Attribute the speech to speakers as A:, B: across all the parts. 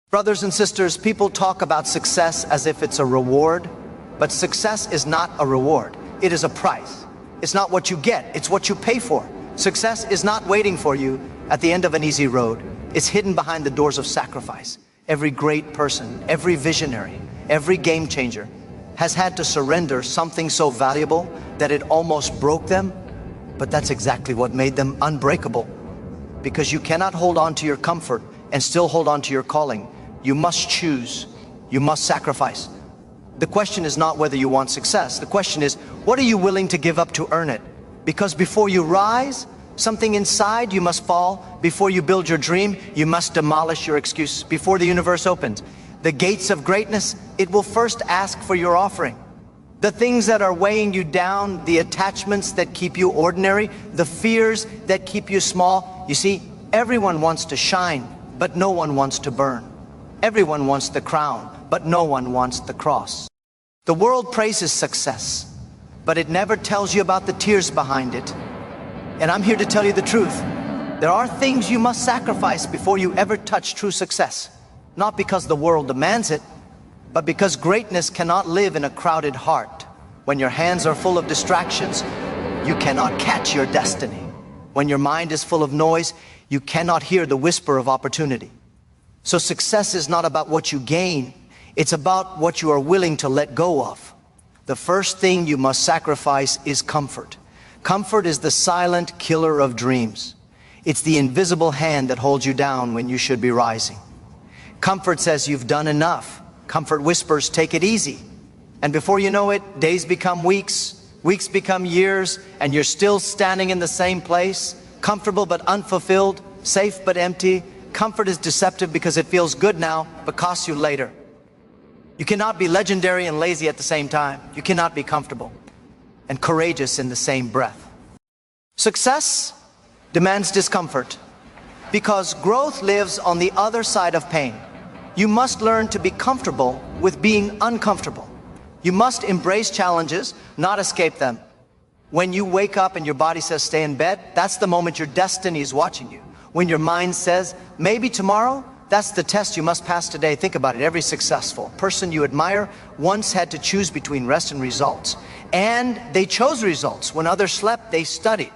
A: Brothers and sisters, people talk about success as if it's a reward, but success is not a reward. It is a price. It's not what you get, it's what you pay for. Success is not waiting for you at the end of an easy road. It's hidden behind the doors of sacrifice. Every great person, every visionary, every game changer has had to surrender something so valuable that it almost broke them, but that's exactly what made them unbreakable. Because you cannot hold on to your comfort and still hold on to your calling. You must choose. You must sacrifice. The question is not whether you want success. The question is, what are you willing to give up to earn it? Because before you rise, something inside you must fall. Before you build your dream, you must demolish your excuses. Before the universe opens the gates of greatness, it will first ask for your offering. The things that are weighing you down, the attachments that keep you ordinary, the fears that keep you small. You see, everyone wants to shine, but no one wants to burn. Everyone wants the crown, but no one wants the cross. The world praises success, but it never tells you about the tears behind it. And I'm here to tell you the truth. There are things you must sacrifice before you ever touch true success. Not because the world demands it, but because greatness cannot live in a crowded heart. When your hands are full of distractions, you cannot catch your destiny. When your mind is full of noise, you cannot hear the whisper of opportunity. So success is not about what you gain, it's about what you are willing to let go of. The first thing you must sacrifice is comfort. Comfort is the silent killer of dreams. It's the invisible hand that holds you down when you should be rising. Comfort says you've done enough. Comfort whispers, take it easy. And before you know it, days become weeks, weeks become years, and you're still standing in the same place, comfortable but unfulfilled, safe but empty. Comfort is deceptive because it feels good now, but costs you later. You cannot be legendary and lazy at the same time. You cannot be comfortable and courageous in the same breath. Success demands discomfort because growth lives on the other side of pain. You must learn to be comfortable with being uncomfortable. You must embrace challenges, not escape them. When you wake up and your body says stay in bed, that's the moment your destiny is watching you. When your mind says, maybe tomorrow, that's the test you must pass today. Think about it. Every successful person you admire once had to choose between rest and results. And they chose results. When others slept, they studied.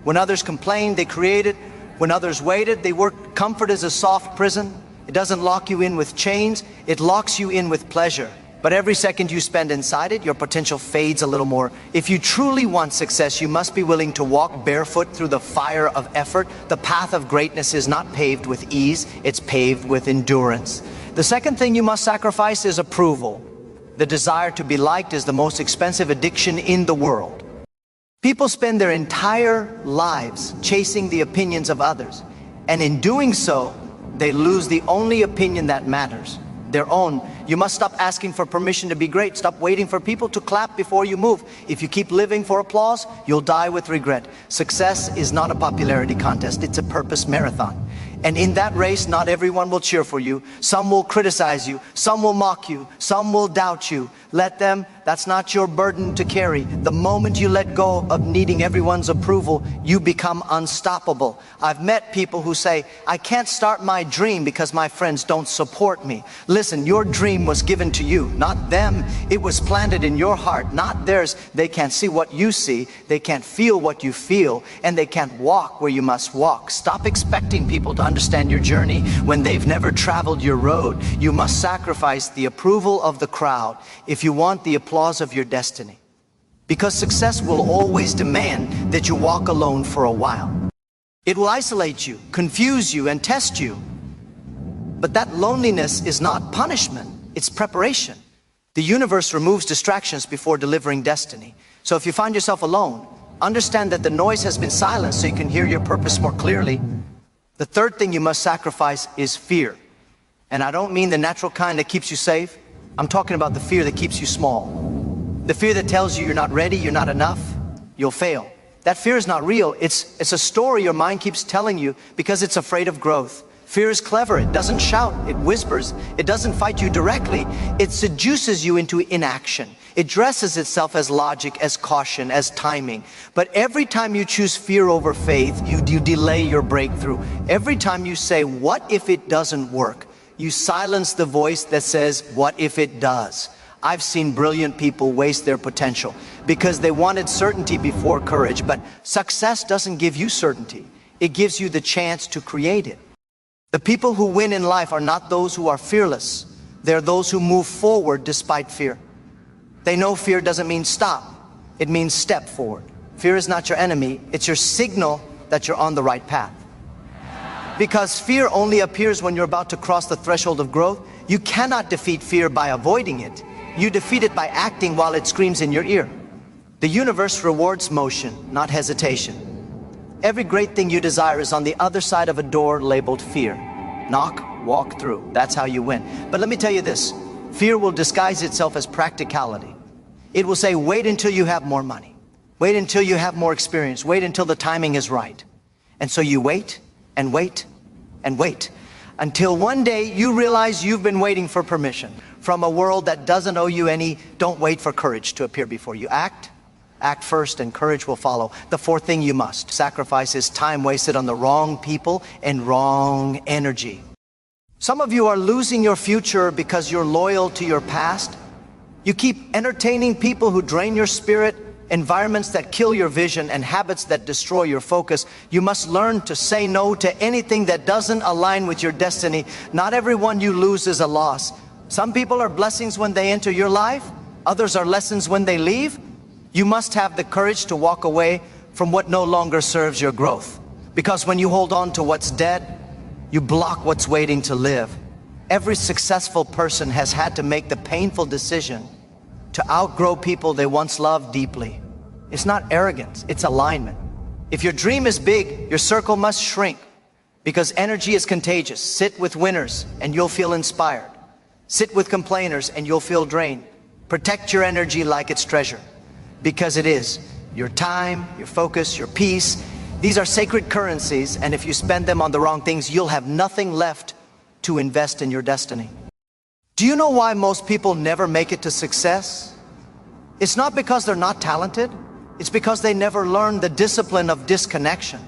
A: When others complained, they created. When others waited, they worked. Comfort is a soft prison. It doesn't lock you in with chains. It locks you in with pleasure. But every second you spend inside it, your potential fades a little more. If you truly want success, you must be willing to walk barefoot through the fire of effort. The path of greatness is not paved with ease, it's paved with endurance. The second thing you must sacrifice is approval. The desire to be liked is the most expensive addiction in the world. People spend their entire lives chasing the opinions of others. And in doing so, they lose the only opinion that matters. Their own. You must stop asking for permission to be great. Stop waiting for people to clap before you move. If you keep living for applause, you'll die with regret. Success is not a popularity contest. It's a purpose marathon. And in that race, not everyone will cheer for you. Some will criticize you. Some will mock you. Some will doubt you. Let them. That's not your burden to carry. The moment you let go of needing everyone's approval, you become unstoppable. I've met people who say, I can't start my dream because my friends don't support me. Listen, your dream was given to you, not them. It was planted in your heart, not theirs. They can't see what you see. They can't feel what you feel. And they can't walk where you must walk. Stop expecting people to understand your journey when they've never traveled your road. You must sacrifice the approval of the crowd if you want the applause of your destiny. Because success will always demand that you walk alone for a while. It will isolate you, confuse you, and test you. But that loneliness is not punishment, it's preparation. The universe removes distractions before delivering destiny. So if you find yourself alone, understand that the noise has been silenced so you can hear your purpose more clearly. The third thing you must sacrifice is fear. And I don't mean the natural kind that keeps you safe. I'm talking about the fear that keeps you small. The fear that tells you you're not ready, you're not enough, you'll fail. That fear is not real. It's a story your mind keeps telling you because it's afraid of growth. Fear is clever. It doesn't shout. It whispers. It doesn't fight you directly. It seduces you into inaction. It dresses itself as logic, as caution, as timing. But every time you choose fear over faith, you delay your breakthrough. Every time you say, what if it doesn't work? You silence the voice that says, what if it does? I've seen brilliant people waste their potential because they wanted certainty before courage. But success doesn't give you certainty. It gives you the chance to create it. The people who win in life are not those who are fearless. They're those who move forward despite fear. They know fear doesn't mean stop. It means step forward. Fear is not your enemy. It's your signal that you're on the right path. Because fear only appears when you're about to cross the threshold of growth. You cannot defeat fear by avoiding it. You defeat it by acting while it screams in your ear. The universe rewards motion, not hesitation. Every great thing you desire is on the other side of a door labeled fear. Knock, walk through. That's how you win. But let me tell you this. Fear will disguise itself as practicality. It will say, wait until you have more money. Wait until you have more experience. Wait until the timing is right. And so you wait and wait and wait until one day you realize you've been waiting for permission from a world that doesn't owe you any. Don't wait for courage to appear before you. Act first and courage will follow. The fourth thing you must sacrifice is time wasted on the wrong people and wrong energy. Some of you are losing your future because you're loyal to your past. You keep entertaining people who drain your spirit, environments that kill your vision, and habits that destroy your focus. You must learn to say no to anything that doesn't align with your destiny. Not everyone you lose is a loss. Some people are blessings when they enter your life. Others are lessons when they leave. You must have the courage to walk away from what no longer serves your growth. Because when you hold on to what's dead, you block what's waiting to live. Every successful person has had to make the painful decision to outgrow people they once loved deeply. It's not arrogance, it's alignment. If your dream is big, your circle must shrink because energy is contagious. Sit with winners and you'll feel inspired. Sit with complainers and you'll feel drained. Protect your energy like it's treasure, because it is. Your time, your focus, your peace, these are sacred currencies, and if you spend them on the wrong things, you'll have nothing left to invest in your destiny. Do you know why most people never make it to success? It's not because they're not talented. It's because they never learn the discipline of disconnection.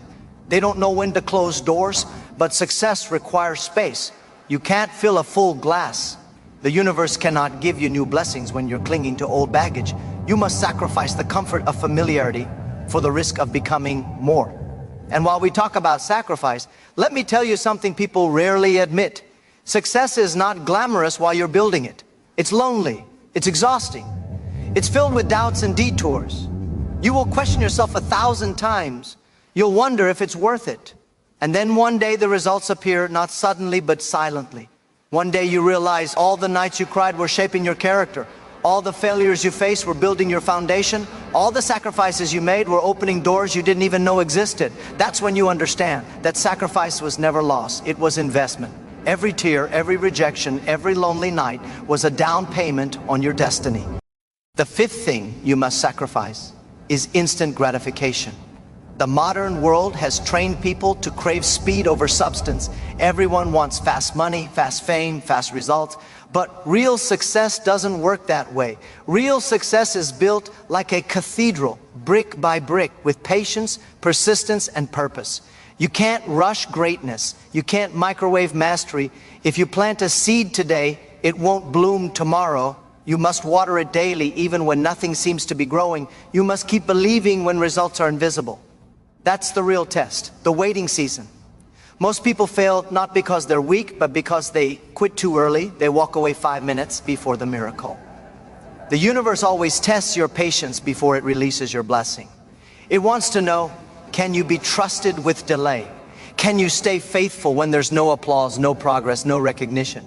A: They don't know when to close doors, but success requires space. You can't fill a full glass. The universe cannot give you new blessings when you're clinging to old baggage. You must sacrifice the comfort of familiarity for the risk of becoming more. And while we talk about sacrifice, let me tell you something people rarely admit. Success is not glamorous while you're building it. It's lonely. It's exhausting. It's filled with doubts and detours. You will question yourself 1,000 times. You'll wonder if it's worth it. And then one day the results appear, not suddenly but silently. One day you realize all the nights you cried were shaping your character. All the failures you faced were building your foundation. All the sacrifices you made were opening doors you didn't even know existed. That's when you understand that sacrifice was never lost. It was investment. Every tear, every rejection, every lonely night was a down payment on your destiny. The fifth thing you must sacrifice is instant gratification. The modern world has trained people to crave speed over substance. Everyone wants fast money, fast fame, fast results. But real success doesn't work that way. Real success is built like a cathedral, brick by brick, with patience, persistence, and purpose. You can't rush greatness. You can't microwave mastery. If you plant a seed today, it won't bloom tomorrow. You must water it daily, even when nothing seems to be growing. You must keep believing when results are invisible. That's the real test, the waiting season. Most people fail not because they're weak, but because they quit too early. They walk away 5 minutes before the miracle. The universe always tests your patience before it releases your blessing. It wants to know, can you be trusted with delay? Can you stay faithful when there's no applause, no progress, no recognition?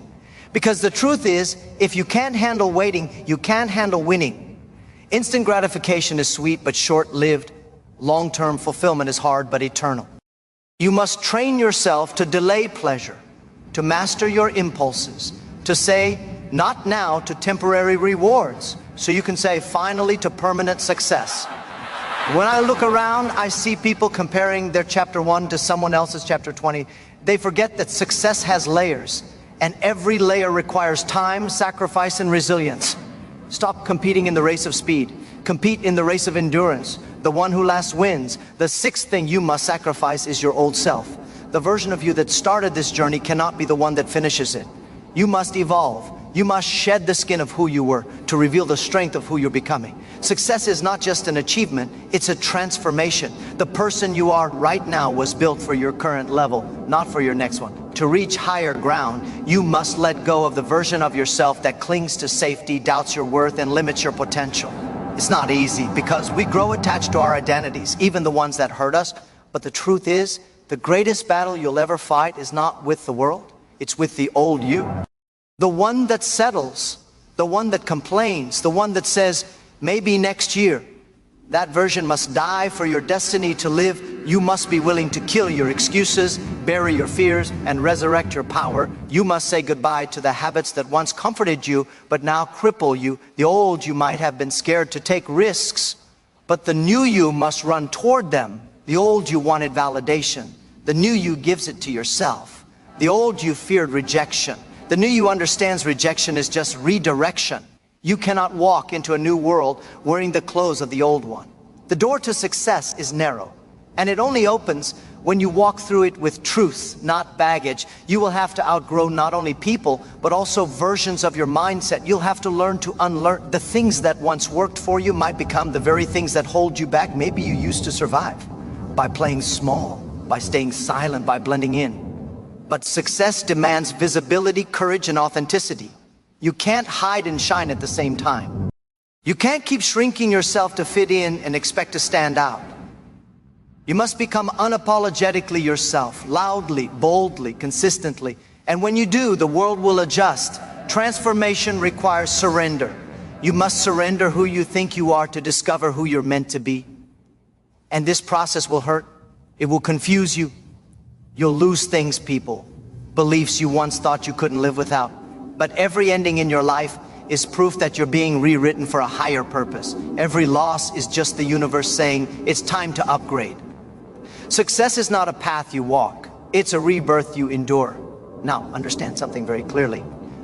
A: Because the truth is, if you can't handle waiting, you can't handle winning. Instant gratification is sweet but short-lived. Long-term fulfillment is hard but eternal. You must train yourself to delay pleasure, to master your impulses, to say not now to temporary rewards, so you can say finally to permanent success. When I look around, I see people comparing their chapter 1 to someone else's chapter 20. They forget that success has layers, and every layer requires time, sacrifice, and resilience. Stop competing in the race of speed. Compete in the race of endurance. The one who lasts wins. The sixth thing you must sacrifice is your old self. The version of you that started this journey cannot be the one that finishes it. You must evolve. You must shed the skin of who you were to reveal the strength of who you're becoming. Success is not just an achievement, it's a transformation. The person you are right now was built for your current level, not for your next one. To reach higher ground, you must let go of the version of yourself that clings to safety, doubts your worth, and limits your potential. It's not easy because we grow attached to our identities, even the ones that hurt us. But the truth is, the greatest battle you'll ever fight is not with the world, it's with the old you. The one that settles, the one that complains, the one that says, maybe next year. That version must die for your destiny to live. You must be willing to kill your excuses, bury your fears, and resurrect your power. You must say goodbye to the habits that once comforted you, but now cripple you. The old you might have been scared to take risks, but the new you must run toward them. The old you wanted validation. The new you gives it to yourself. The old you feared rejection. The new you understands rejection is just redirection. You cannot walk into a new world wearing the clothes of the old one. The door to success is narrow, and it only opens when you walk through it with truth, not baggage. You will have to outgrow not only people, but also versions of your mindset. You'll have to learn to unlearn. The things that once worked for you might become the very things that hold you back. Maybe you used to survive by playing small, by staying silent, by blending in. But success demands visibility, courage, and authenticity. You can't hide and shine at the same time. You can't keep shrinking yourself to fit in and expect to stand out. You must become unapologetically yourself, loudly, boldly, consistently. And when you do, the world will adjust. Transformation requires surrender. You must surrender who you think you are to discover who you're meant to be. And this process will hurt. It will confuse you. You'll lose things, people, beliefs you once thought you couldn't live without. But every ending in your life is proof that you're being rewritten for a higher purpose. Every loss is just the universe saying, it's time to upgrade. Success is not a path you walk. It's a rebirth you endure. Now, understand something very clearly.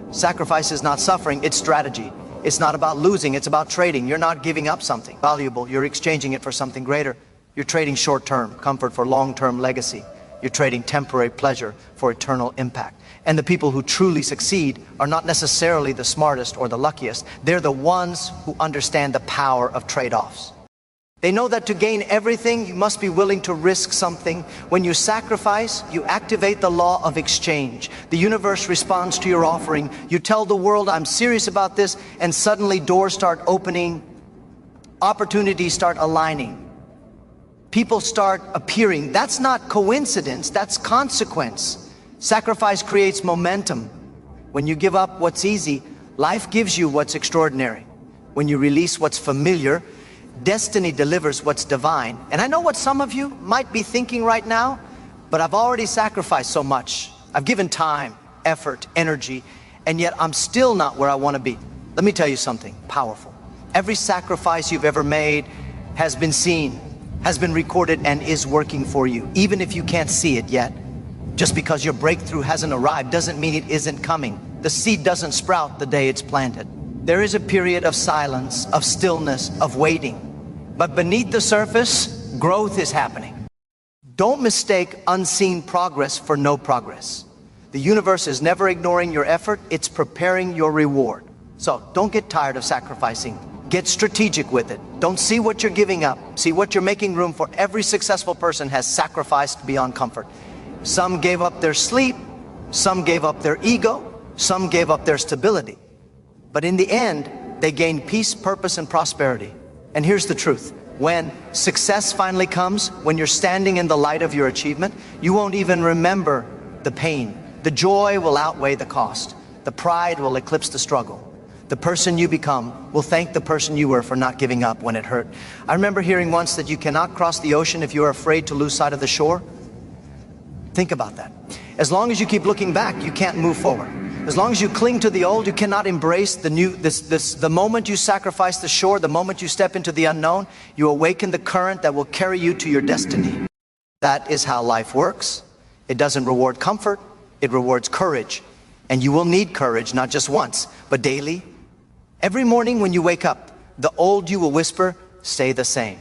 A: Sacrifice is not suffering, it's strategy. It's not about losing, it's about trading. You're not giving up something valuable, you're exchanging it for something greater. You're trading short-term comfort for long-term legacy. You're trading temporary pleasure for eternal impact. And the people who truly succeed are not necessarily the smartest or the luckiest. They're the ones who understand the power of trade-offs. They know that to gain everything, you must be willing to risk something. When you sacrifice, you activate the law of exchange. The universe responds to your offering. You tell the world, I'm serious about this, and suddenly doors start opening, opportunities start aligning. People start appearing. That's not coincidence, that's consequence. Sacrifice creates momentum. When you give up what's easy, life gives you what's extraordinary. When you release what's familiar, destiny delivers what's divine. And I know what some of you might be thinking right now, but I've already sacrificed so much. I've given time, effort, energy, and yet I'm still not where I want to be. Let me tell you something powerful. Every sacrifice you've ever made has been seen, has been recorded, and is working for you, even if you can't see it yet. Just because your breakthrough hasn't arrived doesn't mean it isn't coming. The seed doesn't sprout the day it's planted. There is a period of silence, of stillness, of waiting. But beneath the surface, growth is happening. Don't mistake unseen progress for no progress. The universe is never ignoring your effort, it's preparing your reward. So don't get tired of sacrificing. Get strategic with it. Don't see what you're giving up. See what you're making room for. Every successful person has sacrificed beyond comfort. Some gave up their sleep. Some gave up their ego. Some gave up their stability. But in the end, they gained peace, purpose, and prosperity. And here's the truth. When success finally comes, when you're standing in the light of your achievement, you won't even remember the pain. The joy will outweigh the cost. The pride will eclipse the struggle. The person you become will thank the person you were for not giving up when it hurt. I remember hearing once that you cannot cross the ocean if you are afraid to lose sight of the shore. Think about that. As long as you keep looking back, you can't move forward. As long as you cling to the old, you cannot embrace the new. The moment you sacrifice the shore, the moment you step into the unknown, you awaken the current that will carry you to your destiny. That is how life works. It doesn't reward comfort, it rewards courage. And you will need courage, not just once, but daily. Every morning when you wake up, the old you will whisper, stay the same.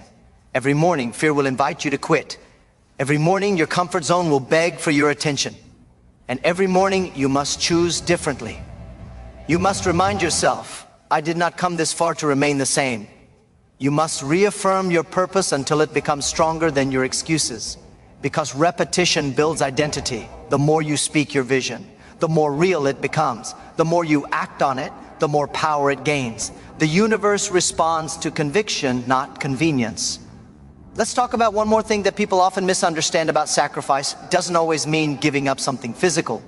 A: Every morning, fear will invite you to quit. Every morning, your comfort zone will beg for your attention. And every morning you must choose differently. You must remind yourself, I did not come this far to remain the same. You must reaffirm your purpose until it becomes stronger than your excuses. Because repetition builds identity. The more you speak your vision, the more real it becomes. The more you act on it, the more power it gains. The universe responds to conviction, not convenience. Let's talk about one more thing that people often misunderstand about sacrifice. It doesn't always mean giving up something physical.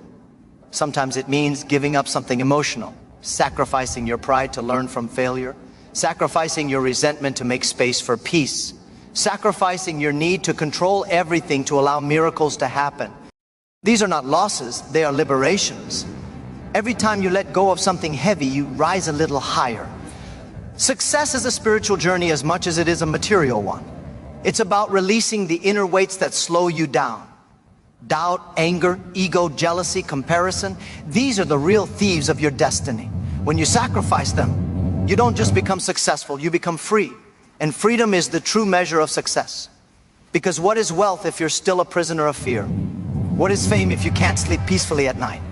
A: Sometimes it means giving up something emotional, sacrificing your pride to learn from failure, sacrificing your resentment to make space for peace, sacrificing your need to control everything to allow miracles to happen. These are not losses, they are liberations. Every time you let go of something heavy, you rise a little higher. Success is a spiritual journey as much as it is a material one. It's about releasing the inner weights that slow you down. Doubt, anger, ego, jealousy, comparison. These are the real thieves of your destiny. When you sacrifice them, you don't just become successful, you become free. And freedom is the true measure of success. Because what is wealth if you're still a prisoner of fear? What is fame if you can't sleep peacefully at night?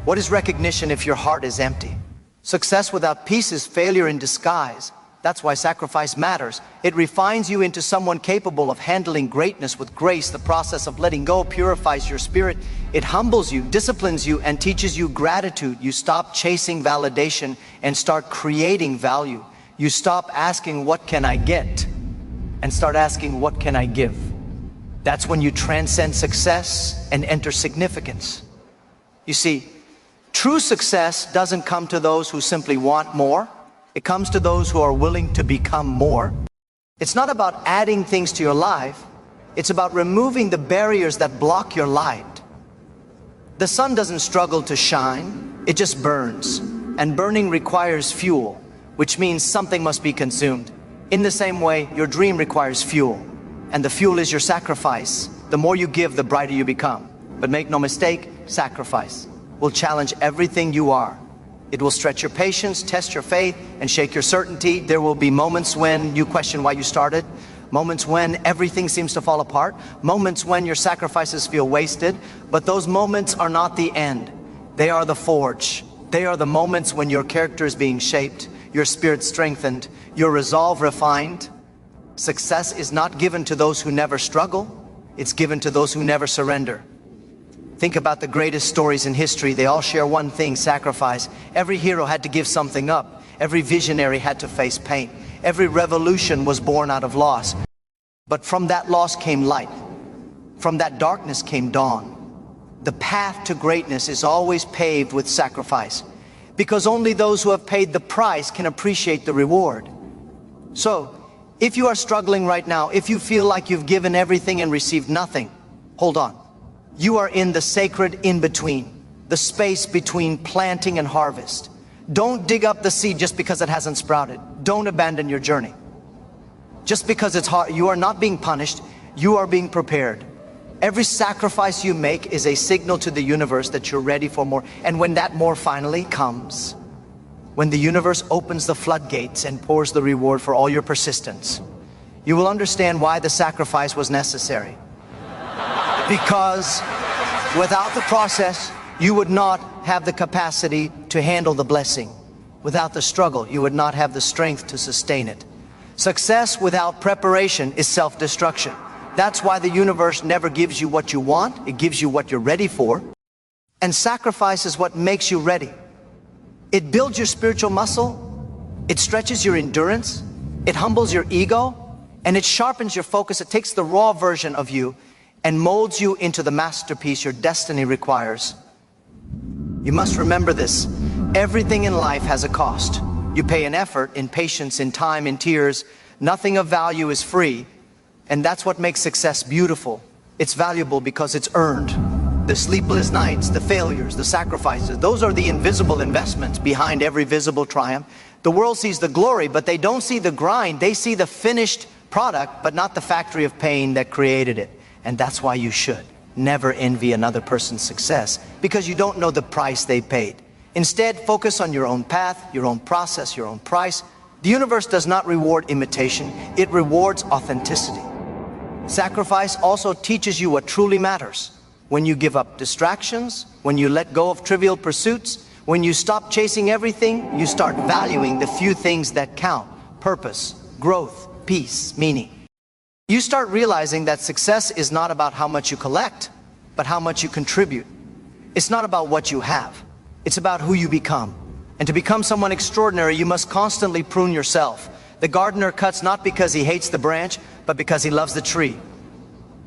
A: What is recognition if your heart is empty? Success without peace is failure in disguise. That's why sacrifice matters. It refines you into someone capable of handling greatness with grace. The process of letting go purifies your spirit. It humbles you, disciplines you, and teaches you gratitude. You stop chasing validation and start creating value. You stop asking, what can I get? And start asking, what can I give? That's when you transcend success and enter significance. You see, true success doesn't come to those who simply want more. It comes to those who are willing to become more. It's not about adding things to your life. It's about removing the barriers that block your light. The sun doesn't struggle to shine, it just burns. And burning requires fuel, which means something must be consumed. In the same way, your dream requires fuel. And the fuel is your sacrifice. The more you give, the brighter you become. But make no mistake, sacrifice will challenge everything you are. It will stretch your patience, test your faith, and shake your certainty. There will be moments when you question why you started, moments when everything seems to fall apart, moments when your sacrifices feel wasted. But those moments are not the end. They are the forge. They are the moments when your character is being shaped, your spirit strengthened, your resolve refined. Success is not given to those who never struggle. It's given to those who never surrender. Think about the greatest stories in history. They all share one thing, sacrifice. Every hero had to give something up. Every visionary had to face pain. Every revolution was born out of loss. But from that loss came light. From that darkness came dawn. The path to greatness is always paved with sacrifice, because only those who have paid the price can appreciate the reward. So, if you are struggling right now, if you feel like you've given everything and received nothing, hold on. You are in the sacred in-between, the space between planting and harvest. Don't dig up the seed just because it hasn't sprouted. Don't abandon your journey. Just because it's hard, you are not being punished, you are being prepared. Every sacrifice you make is a signal to the universe that you're ready for more. And when that more finally comes, when the universe opens the floodgates and pours the reward for all your persistence, you will understand why the sacrifice was necessary. Because without the process, you would not have the capacity to handle the blessing. Without the struggle, you would not have the strength to sustain it. Success without preparation is self-destruction. That's why the universe never gives you what you want. It gives you what you're ready for. And sacrifice is what makes you ready. It builds your spiritual muscle. It stretches your endurance. It humbles your ego. And it sharpens your focus. It takes the raw version of you and molds you into the masterpiece your destiny requires. You must remember this. Everything in life has a cost. You pay in effort, in patience, in time, in tears. Nothing of value is free. And that's what makes success beautiful. It's valuable because it's earned. The sleepless nights, the failures, the sacrifices, those are the invisible investments behind every visible triumph. The world sees the glory, but they don't see the grind. They see the finished product, but not the factory of pain that created it. And that's why you should never envy another person's success, because you don't know the price they paid. Instead, focus on your own path, your own process, your own price. The universe does not reward imitation, it rewards authenticity. Sacrifice also teaches you what truly matters. When you give up distractions, when you let go of trivial pursuits, when you stop chasing everything, you start valuing the few things that count: purpose, growth, peace, meaning. You start realizing that success is not about how much you collect, but how much you contribute. It's not about what you have. It's about who you become. And to become someone extraordinary, you must constantly prune yourself. The gardener cuts not because he hates the branch, but because he loves the tree.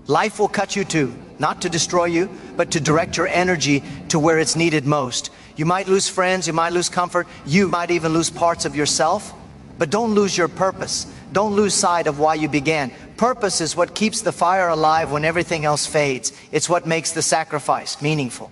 A: Life will cut you too, not to destroy you, but to direct your energy to where it's needed most. You might lose friends, you might lose comfort, you might even lose parts of yourself, but don't lose your purpose. Don't lose sight of why you began. Purpose is what keeps the fire alive when everything else fades. It's what makes the sacrifice meaningful.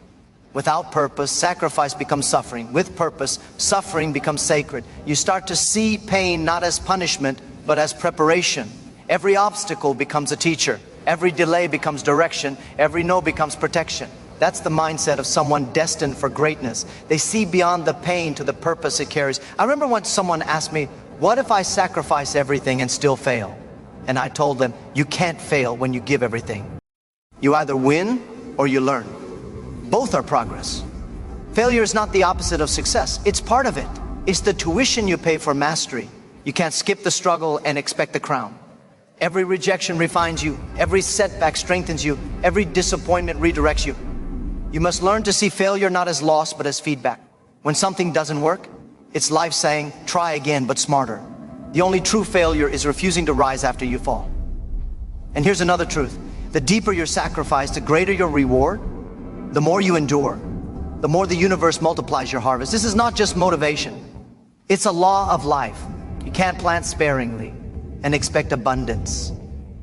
A: Without purpose, sacrifice becomes suffering. With purpose, suffering becomes sacred. You start to see pain not as punishment, but as preparation. Every obstacle becomes a teacher. Every delay becomes direction. Every no becomes protection. That's the mindset of someone destined for greatness. They see beyond the pain to the purpose it carries. I remember once someone asked me, what if I sacrifice everything and still fail? And I told them, you can't fail when you give everything. You either win or you learn. Both are progress. Failure is not the opposite of success. It's part of it. It's the tuition you pay for mastery. You can't skip the struggle and expect the crown. Every rejection refines you. Every setback strengthens you. Every disappointment redirects you. You must learn to see failure not as loss, but as feedback. When something doesn't work, it's life saying, try again, but smarter. The only true failure is refusing to rise after you fall. And here's another truth. The deeper your sacrifice, the greater your reward. The more you endure, the more the universe multiplies your harvest. This is not just motivation. It's a law of life. You can't plant sparingly and expect abundance.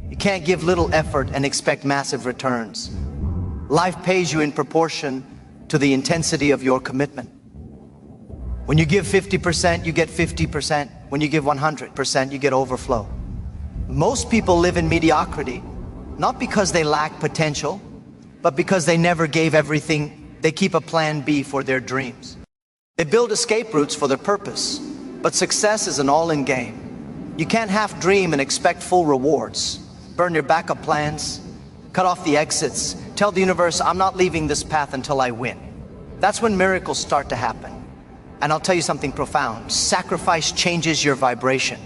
A: You can't give little effort and expect massive returns. Life pays you in proportion to the intensity of your commitment. When you give 50%, you get 50%. When you give 100%, you get overflow. Most people live in mediocrity, not because they lack potential, but because they never gave everything. They keep a plan B for their dreams. They build escape routes for their purpose, but success is an all-in game. You can't half dream and expect full rewards. Burn your backup plans, cut off the exits, tell the universe, I'm not leaving this path until I win. That's when miracles start to happen. And I'll tell you something profound. Sacrifice changes your vibration.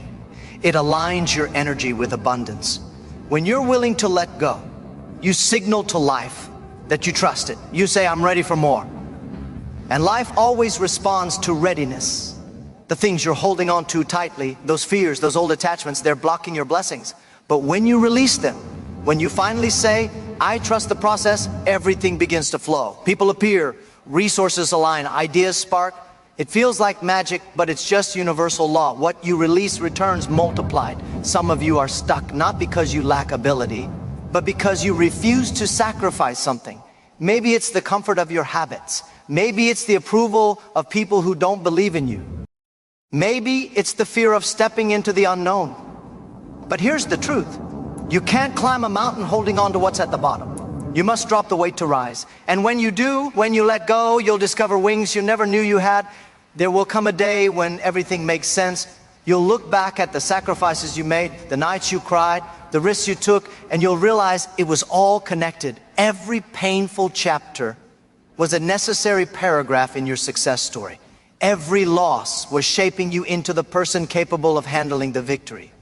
A: It aligns your energy with abundance. When you're willing to let go, you signal to life that you trust it. You say, I'm ready for more. And life always responds to readiness. The things you're holding on to tightly, those fears, those old attachments, they're blocking your blessings. But when you release them, when you finally say, I trust the process, everything begins to flow. People appear, resources align, ideas spark. It feels like magic, but it's just universal law. What you release returns multiplied. Some of you are stuck, not because you lack ability, but because you refuse to sacrifice something. Maybe it's the comfort of your habits. Maybe it's the approval of people who don't believe in you. Maybe it's the fear of stepping into the unknown. But here's the truth. You can't climb a mountain holding on to what's at the bottom. You must drop the weight to rise. And when you do, when you let go, you'll discover wings you never knew you had. There will come a day when everything makes sense. You'll look back at the sacrifices you made, the nights you cried, the risks you took, and you'll realize it was all connected. Every painful chapter was a necessary paragraph in your success story. Every loss was shaping you into the person capable of handling the victory.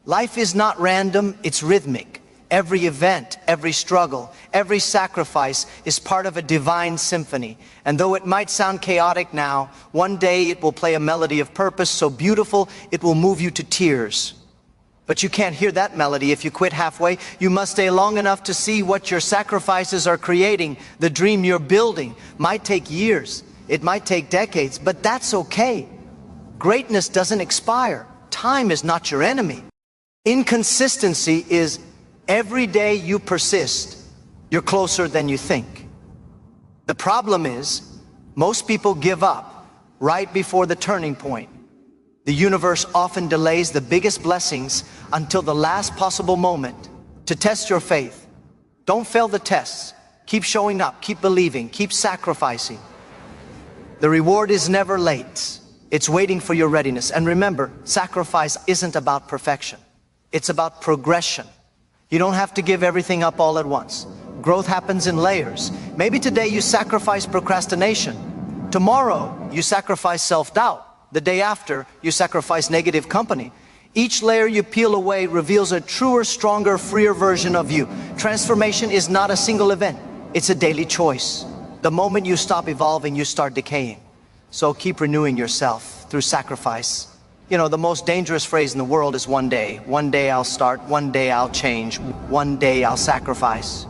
A: Life is not random, it's rhythmic. Every event, every struggle, every sacrifice is part of a divine symphony. And though it might sound chaotic now, one day it will play a melody of purpose so beautiful it will move you to tears. But you can't hear that melody if you quit halfway. You must stay long enough to see what your sacrifices are creating. The dream you're building might take years, it might take decades, but that's okay. Greatness doesn't expire. Time is not your enemy. Inconsistency is every day you persist, you're closer than you think. The problem is, most people give up right before the turning point. The universe often delays the biggest blessings until the last possible moment to test your faith. Don't fail the tests. Keep showing up, keep believing, keep sacrificing. The reward is never late. It's waiting for your readiness. And remember, sacrifice isn't about perfection. It's about progression. You don't have to give everything up all at once. Growth happens in layers. Maybe today you sacrifice procrastination. Tomorrow you sacrifice self-doubt. The day after you sacrifice negative company. Each layer you peel away reveals a truer, stronger, freer version of you. Transformation is not a single event. It's a daily choice. The moment you stop evolving, you start decaying. So keep renewing yourself through sacrifice. You know, the most dangerous phrase in the world is one day. One day I'll start, one day I'll change, one day I'll sacrifice.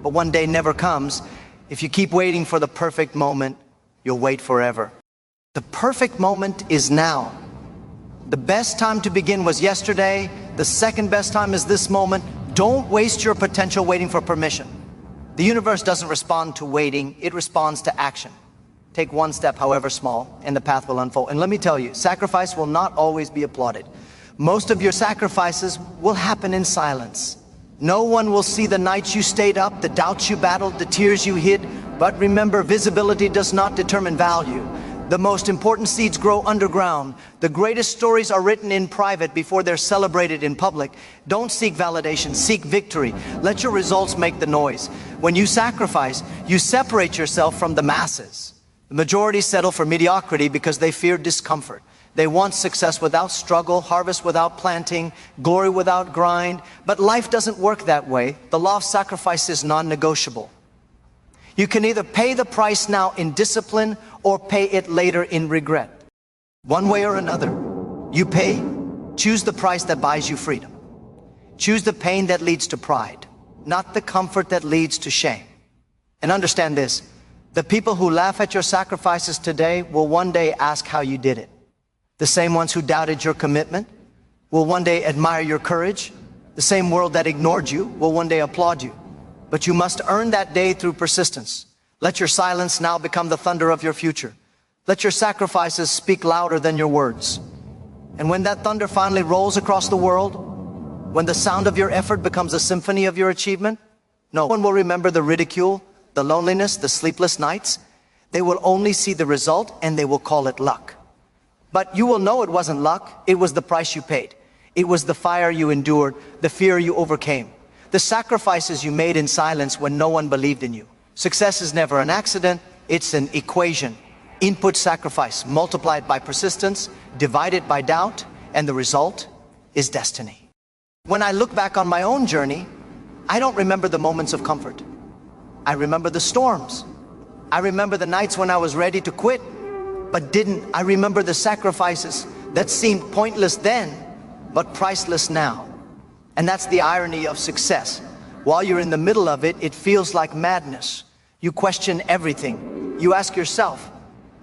A: But one day never comes. If you keep waiting for the perfect moment, you'll wait forever. The perfect moment is now. The best time to begin was yesterday. The second best time is this moment. Don't waste your potential waiting for permission. The universe doesn't respond to waiting, it responds to action. Take one step, however small, and the path will unfold. And let me tell you, sacrifice will not always be applauded. Most of your sacrifices will happen in silence. No one will see the nights you stayed up, the doubts you battled, the tears you hid. But remember, visibility does not determine value. The most important seeds grow underground. The greatest stories are written in private before they're celebrated in public. Don't seek validation, seek victory. Let your results make the noise. When you sacrifice, you separate yourself from the masses. The majority settle for mediocrity because they fear discomfort. They want success without struggle, harvest without planting, glory without grind. But life doesn't work that way. The law of sacrifice is non-negotiable. You can either pay the price now in discipline or pay it later in regret. One way or another, you pay. Choose the price that buys you freedom. Choose the pain that leads to pride, not the comfort that leads to shame. And understand this, the people who laugh at your sacrifices today will one day ask how you did it. The same ones who doubted your commitment will one day admire your courage. The same world that ignored you will one day applaud you. But you must earn that day through persistence. Let your silence now become the thunder of your future. Let your sacrifices speak louder than your words. And when that thunder finally rolls across the world, when the sound of your effort becomes a symphony of your achievement, no one will remember the ridicule, the loneliness, the sleepless nights. They will only see the result and they will call it luck. But you will know it wasn't luck, it was the price you paid. It was the fire you endured, the fear you overcame. The sacrifices you made in silence when no one believed in you. Success is never an accident, it's an equation. Input sacrifice multiplied by persistence, divided by doubt, and the result is destiny. When I look back on my own journey, I don't remember the moments of comfort. I remember the storms. I remember the nights when I was ready to quit, but didn't. I remember the sacrifices that seemed pointless then, but priceless now. And that's the irony of success. While you're in the middle of it, it feels like madness. You question everything. You ask yourself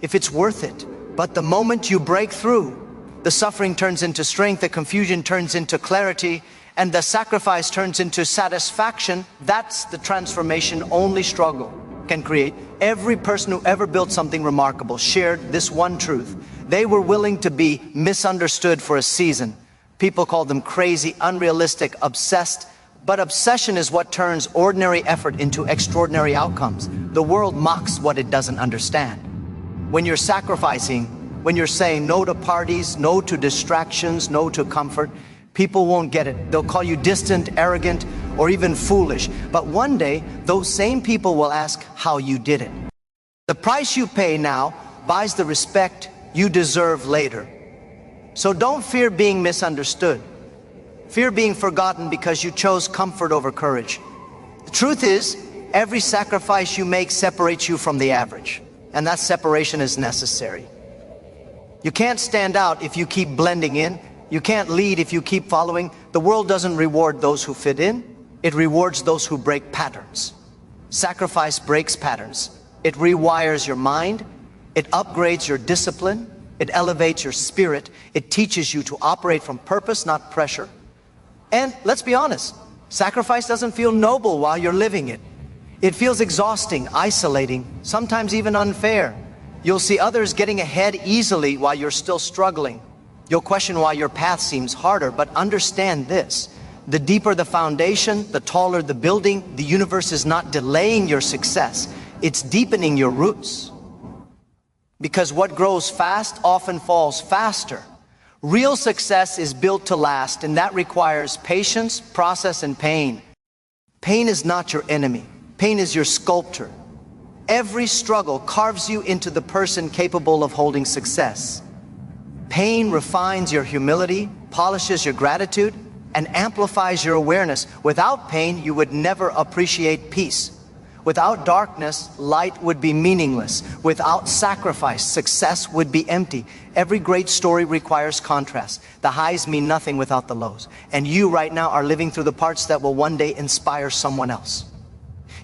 A: if it's worth it. But the moment you break through, the suffering turns into strength, the confusion turns into clarity, and the sacrifice turns into satisfaction. That's the transformation only struggle can create. Every person who ever built something remarkable shared this one truth. They were willing to be misunderstood for a season. People call them crazy, unrealistic, obsessed. But obsession is what turns ordinary effort into extraordinary outcomes. The world mocks what it doesn't understand. When you're sacrificing, when you're saying no to parties, no to distractions, no to comfort, people won't get it. They'll call you distant, arrogant, or even foolish. But one day, those same people will ask how you did it. The price you pay now buys the respect you deserve later. So don't fear being misunderstood. Fear being forgotten because you chose comfort over courage. The truth is, every sacrifice you make separates you from the average. And that separation is necessary. You can't stand out if you keep blending in. You can't lead if you keep following. The world doesn't reward those who fit in. It rewards those who break patterns. Sacrifice breaks patterns. It rewires your mind. It upgrades your discipline. It elevates your spirit. It teaches you to operate from purpose, not pressure. And let's be honest, sacrifice doesn't feel noble while you're living it. It feels exhausting, isolating, sometimes even unfair. You'll see others getting ahead easily while you're still struggling. You'll question why your path seems harder, but understand this. The deeper the foundation, the taller the building, the universe is not delaying your success. It's deepening your roots. Because what grows fast often falls faster. Real success is built to last, and that requires patience, process, and pain. Pain is not your enemy. Pain is your sculptor. Every struggle carves you into the person capable of holding success. Pain refines your humility, polishes your gratitude, and amplifies your awareness. Without pain, you would never appreciate peace. Without darkness, light would be meaningless. Without sacrifice, success would be empty. Every great story requires contrast. The highs mean nothing without the lows. And you right now are living through the parts that will one day inspire someone else.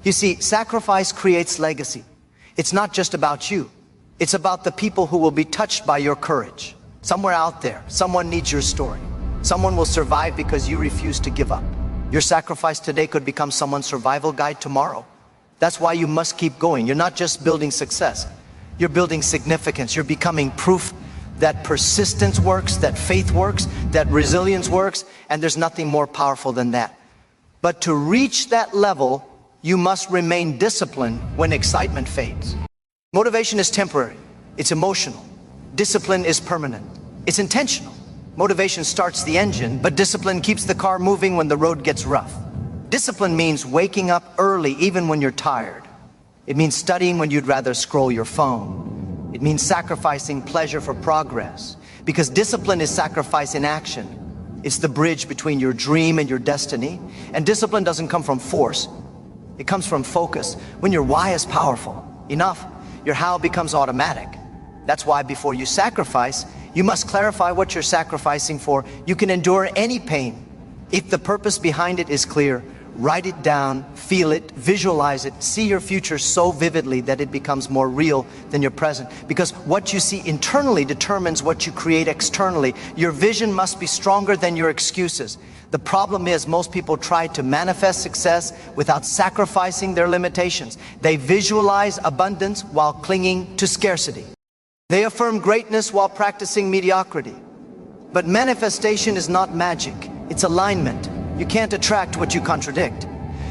A: You see, sacrifice creates legacy. It's not just about you. It's about the people who will be touched by your courage. Somewhere out there, someone needs your story. Someone will survive because you refuse to give up. Your sacrifice today could become someone's survival guide tomorrow. That's why you must keep going. You're not just building success. You're building significance. You're becoming proof that persistence works, that faith works, that resilience works, and there's nothing more powerful than that. But to reach that level, you must remain disciplined when excitement fades. Motivation is temporary. It's emotional. Discipline is permanent. It's intentional. Motivation starts the engine, but discipline keeps the car moving when the road gets rough. Discipline means waking up early even when you're tired. It means studying when you'd rather scroll your phone. It means sacrificing pleasure for progress. Because discipline is sacrifice in action. It's the bridge between your dream and your destiny. And discipline doesn't come from force. It comes from focus. When your why is powerful enough, your how becomes automatic. That's why before you sacrifice, you must clarify what you're sacrificing for. You can endure any pain if the purpose behind it is clear. Write it down, feel it, visualize it, see your future so vividly that it becomes more real than your present. Because what you see internally determines what you create externally. Your vision must be stronger than your excuses. The problem is most people try to manifest success without sacrificing their limitations. They visualize abundance while clinging to scarcity. They affirm greatness while practicing mediocrity. But manifestation is not magic, it's alignment. You can't attract what you contradict.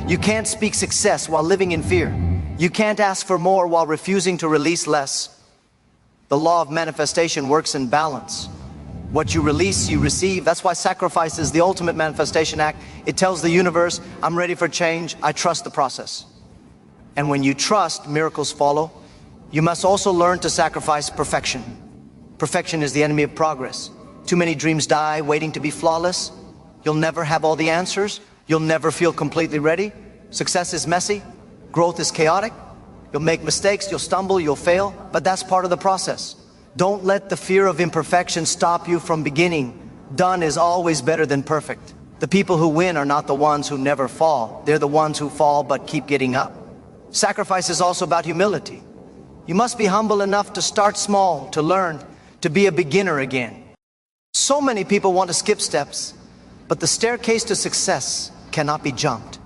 A: You can't speak success while living in fear. You can't ask for more while refusing to release less. The law of manifestation works in balance. What you release, you receive. That's why sacrifice is the ultimate manifestation act. It tells the universe, I'm ready for change, I trust the process. And when you trust, miracles follow. You must also learn to sacrifice perfection. Perfection is the enemy of progress. Too many dreams die waiting to be flawless. You'll never have all the answers. You'll never feel completely ready. Success is messy. Growth is chaotic. You'll make mistakes, you'll stumble, you'll fail, but that's part of the process. Don't let the fear of imperfection stop you from beginning. Done is always better than perfect. The people who win are not the ones who never fall. They're the ones who fall but keep getting up. Sacrifice is also about humility. You must be humble enough to start small, to learn, to be a beginner again. So many people want to skip steps, but the staircase to success cannot be jumped.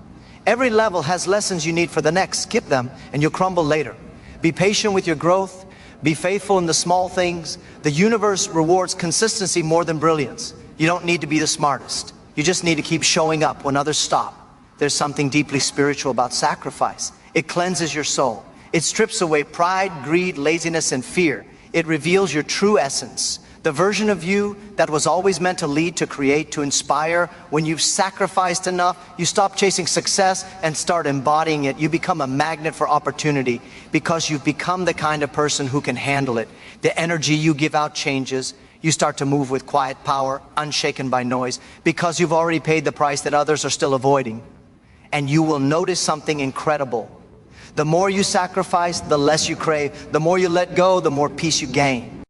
A: Every level has lessons you need for the next. Skip them and you'll crumble later. Be patient with your growth. Be faithful in the small things. The universe rewards consistency more than brilliance. You don't need to be the smartest. You just need to keep showing up when others stop. There's something deeply spiritual about sacrifice. It cleanses your soul. It strips away pride, greed, laziness, and fear. It reveals your true essence. The version of you that was always meant to lead, to create, to inspire. When you've sacrificed enough, you stop chasing success and start embodying it. You become a magnet for opportunity because you've become the kind of person who can handle it. The energy you give out changes. You start to move with quiet power, unshaken by noise, because you've already paid the price that others are still avoiding. And you will notice something incredible. The more you sacrifice, the less you crave. The more you let go, the more peace you gain.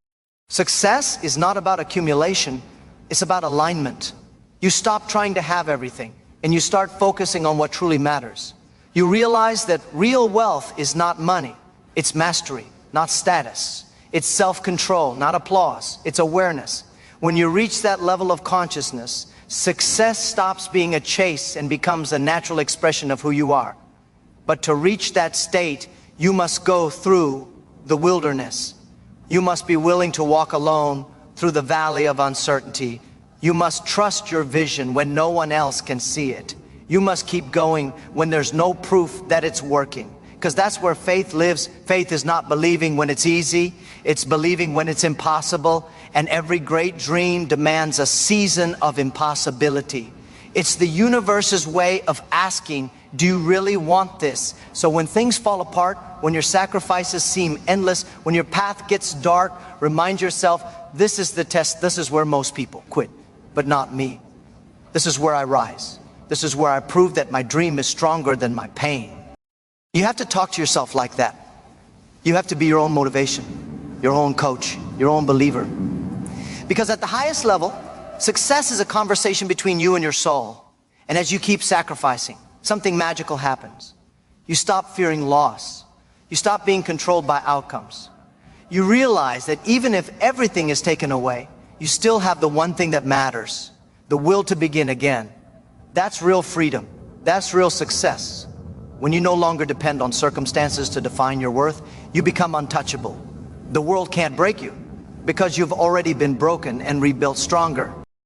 A: Success is not about accumulation, it's about alignment. You stop trying to have everything and you start focusing on what truly matters. You realize that real wealth is not money, it's mastery, not status. It's self-control, not applause, it's awareness. When you reach that level of consciousness, success stops being a chase and becomes a natural expression of who you are. But to reach that state, you must go through the wilderness. You must be willing to walk alone through the valley of uncertainty. You must trust your vision when no one else can see it. You must keep going when there's no proof that it's working. Because that's where faith lives. Faith is not believing when it's easy. It's believing when it's impossible. And every great dream demands a season of impossibility. It's the universe's way of asking, do you really want this? So when things fall apart, when your sacrifices seem endless, when your path gets dark, remind yourself, this is the test. This is where most people quit, but not me. This is where I rise. This is where I prove that my dream is stronger than my pain. You have to talk to yourself like that. You have to be your own motivation, your own coach, your own believer. Because at the highest level, success is a conversation between you and your soul. And as you keep sacrificing, something magical happens. You stop fearing loss. You stop being controlled by outcomes. You realize that even if everything is taken away, you still have the one thing that matters, the will to begin again. That's real freedom. That's real success. When you no longer depend on circumstances to define your worth, you become untouchable. The world can't break you because you've already been broken and rebuilt stronger.